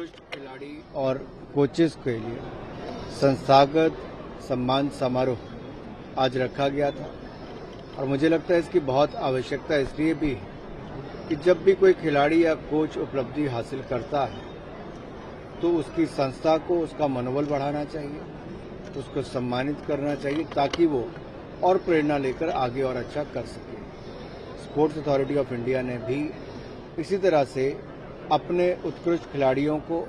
उत्कृष्ट खिलाड़ी और कोचेस के लिए संस्थागत सम्मान समारोह आज रखा गया था और मुझे लगता है इसकी बहुत आवश्यकता इसलिए भी है कि जब भी कोई खिलाड़ी या कोच उपलब्धि हासिल करता है तो उसकी संस्था को उसका मनोबल बढ़ाना चाहिए, उसको सम्मानित करना चाहिए ताकि वो और प्रेरणा लेकर आगे और अच्छा कर सके। स्पोर्ट्स अथॉरिटी ऑफ इंडिया ने भी इसी तरह से अपने उत्कृष्ट खिलाड़ियों को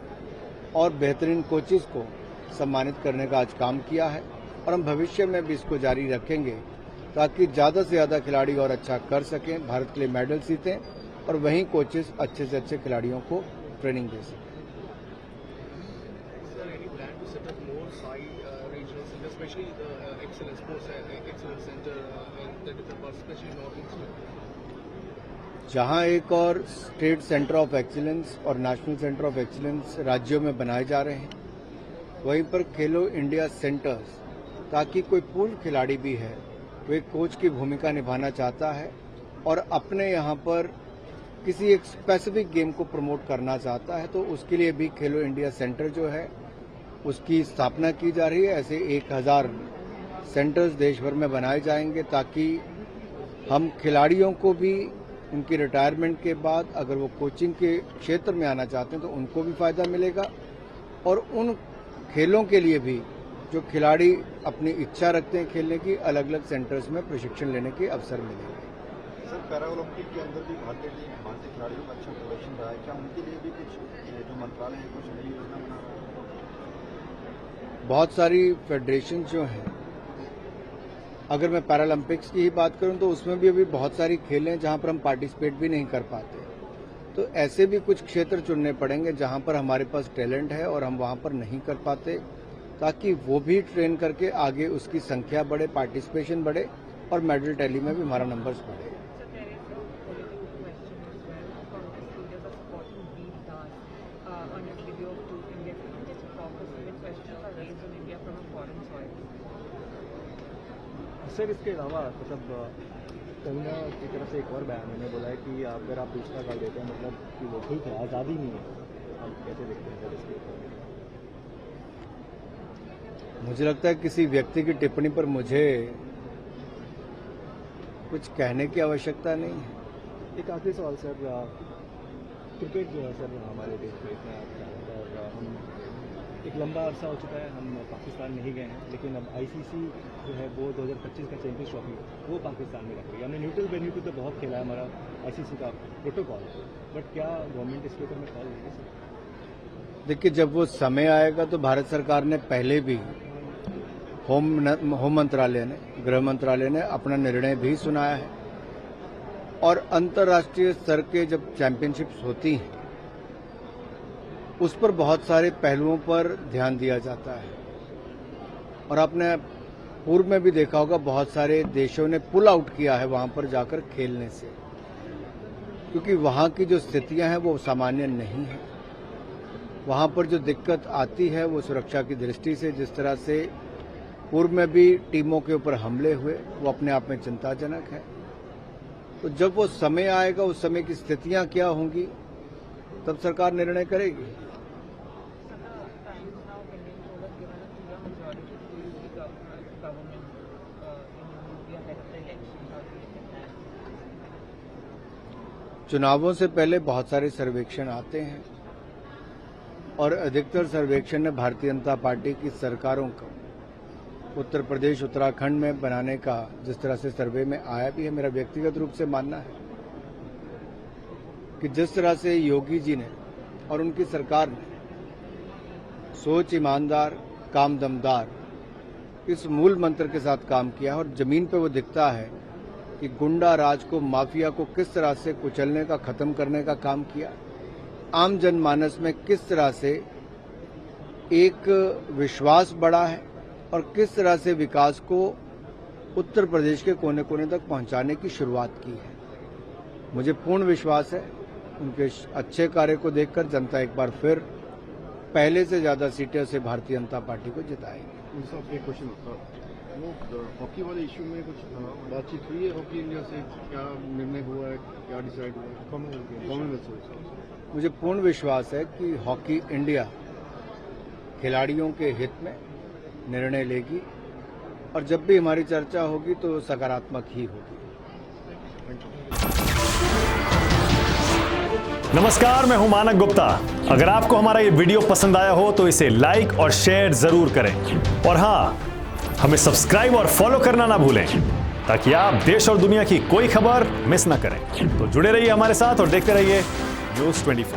और बेहतरीन कोचेस को सम्मानित करने का आज काम किया है और हम भविष्य में भी इसको जारी रखेंगे ताकि ज़्यादा से ज़्यादा खिलाड़ी और अच्छा कर सकें, भारत के लिए मेडल जीतें और वहीं कोचेस अच्छे से अच्छे खिलाड़ियों को ट्रेनिंग दे सकें। जहां एक और स्टेट सेंटर ऑफ एक्सीलेंस और नेशनल सेंटर ऑफ एक्सीलेंस राज्यों में बनाए जा रहे हैं, वहीं पर खेलो इंडिया सेंटर्स, ताकि कोई पूर्व खिलाड़ी भी है वो एक कोच की भूमिका निभाना चाहता है और अपने यहाँ पर किसी एक स्पेसिफिक गेम को प्रमोट करना चाहता है तो उसके लिए भी खेलो इंडिया सेंटर जो है उसकी स्थापना की जा रही है। ऐसे 1000 सेंटर्स देश भर में बनाए जाएंगे ताकि हम खिलाड़ियों को भी उनकी रिटायरमेंट के बाद अगर वो कोचिंग के क्षेत्र में आना चाहते हैं तो उनको भी फायदा मिलेगा और उन खेलों के लिए भी जो खिलाड़ी अपनी इच्छा रखते हैं खेलने की, अलग अलग सेंटर्स में प्रशिक्षण लेने के अवसर मिलेंगे। सर, पैरा ओलंपिक के अंदर भी भारतीय खिलाड़ियों का अच्छा प्रदर्शन रहा है, क्या उनके लिए भी कुछ जो मंत्रालय है कुछ नई योजना बना रहा है? बहुत सारी फेडरेशन जो हैं, अगर मैं पैरालंपिक्स की ही बात करूं तो उसमें भी अभी बहुत सारी खेलें हैं जहां पर हम पार्टिसिपेट भी नहीं कर पाते, तो ऐसे भी कुछ क्षेत्र चुनने पड़ेंगे जहां पर हमारे पास टैलेंट है और हम वहां पर नहीं कर पाते, ताकि वो भी ट्रेन करके आगे उसकी संख्या बढ़े, पार्टिसिपेशन बढ़े और मेडल टैली में भी हमारा नंबर्स बढ़े। सर, इसके अलावा मतलब कंगना की तरफ से एक और बयान उन्होंने बोला है कि अगर आप दूसरा कर देते हैं मतलब कि वो ठीक है, आज़ादी नहीं है। आप कैसे देखते हैं सर इसके ऊपर? मुझे लगता है किसी व्यक्ति की टिप्पणी पर मुझे कुछ कहने की आवश्यकता नहीं है। एक आखिरी सवाल सर, क्रिकेट जो है सर हमारे देश में इतना अच्छा है और हम एक लंबा अरसा हो चुका है हम पाकिस्तान नहीं गए हैं, लेकिन अब आईसीसी जो है वो 2025 का चैंपियंस ट्रॉफी वो पाकिस्तान में रख रही है। हमने न्यूट्रल वेन्यू पे तो बहुत खेला है, हमारा आईसीसी का प्रोटोकॉल, बट क्या गवर्नमेंट इसके ऊपर में कॉल लेगी सर? देखिए, जब वो समय आएगा तो भारत सरकार ने पहले भी होम मंत्रालय ने, गृह मंत्रालय ने अपना निर्णय भी सुनाया है और अंतर्राष्ट्रीय स्तर के जब चैंपियनशिप्स होती हैं उस पर बहुत सारे पहलुओं पर ध्यान दिया जाता है और आपने पूर्व में भी देखा होगा बहुत सारे देशों ने पुल आउट किया है वहां पर जाकर खेलने से, क्योंकि वहां की जो स्थितियां हैं वो सामान्य नहीं है। वहां पर जो दिक्कत आती है वो सुरक्षा की दृष्टि से, जिस तरह से पूर्व में भी टीमों के ऊपर हमले हुए, वो अपने आप में चिंताजनक है। तो जब वो समय आएगा, उस समय की स्थितियां क्या होंगी, तब सरकार निर्णय करेगी। चुनावों से पहले बहुत सारे सर्वेक्षण आते हैं और अधिकतर सर्वेक्षण ने भारतीय जनता पार्टी की सरकारों को उत्तर प्रदेश, उत्तराखंड में बनाने का जिस तरह से सर्वे में आया भी है, मेरा व्यक्तिगत रूप से मानना है कि जिस तरह से योगी जी ने और उनकी सरकार ने सोच ईमानदार, काम दमदार इस मूल मंत्र के साथ काम किया है और जमीन पे वो दिखता है कि गुंडा राज को, माफिया को किस तरह से कुचलने का, खत्म करने का काम किया, आम जनमानस में किस तरह से एक विश्वास बढ़ा है और किस तरह से विकास को उत्तर प्रदेश के कोने कोने तक पहुंचाने की शुरुआत की है। मुझे पूर्ण विश्वास है उनके अच्छे कार्य को देखकर जनता एक बार फिर पहले से ज्यादा सीटें से भारतीय जनता पार्टी को जिताएगी। एक क्वेश्चन होता वो हॉकी वाले इशू में कुछ बातचीत हुई है? हॉकी इंडिया से क्या निर्णय हुआ है, क्या डिसाइड हुआ है? कॉमनवेल्थ मुझे पूर्ण विश्वास है कि हॉकी इंडिया खिलाड़ियों के हित में निर्णय लेगी और जब भी हमारी चर्चा होगी तो सकारात्मक ही होगी। नमस्कार, मैं हूं मानक गुप्ता। अगर आपको हमारा ये वीडियो पसंद आया हो तो इसे लाइक और शेयर जरूर करें और हां, हमें सब्सक्राइब और फॉलो करना ना भूलें ताकि आप देश और दुनिया की कोई खबर मिस ना करें। तो जुड़े रहिए हमारे साथ और देखते रहिए News 24।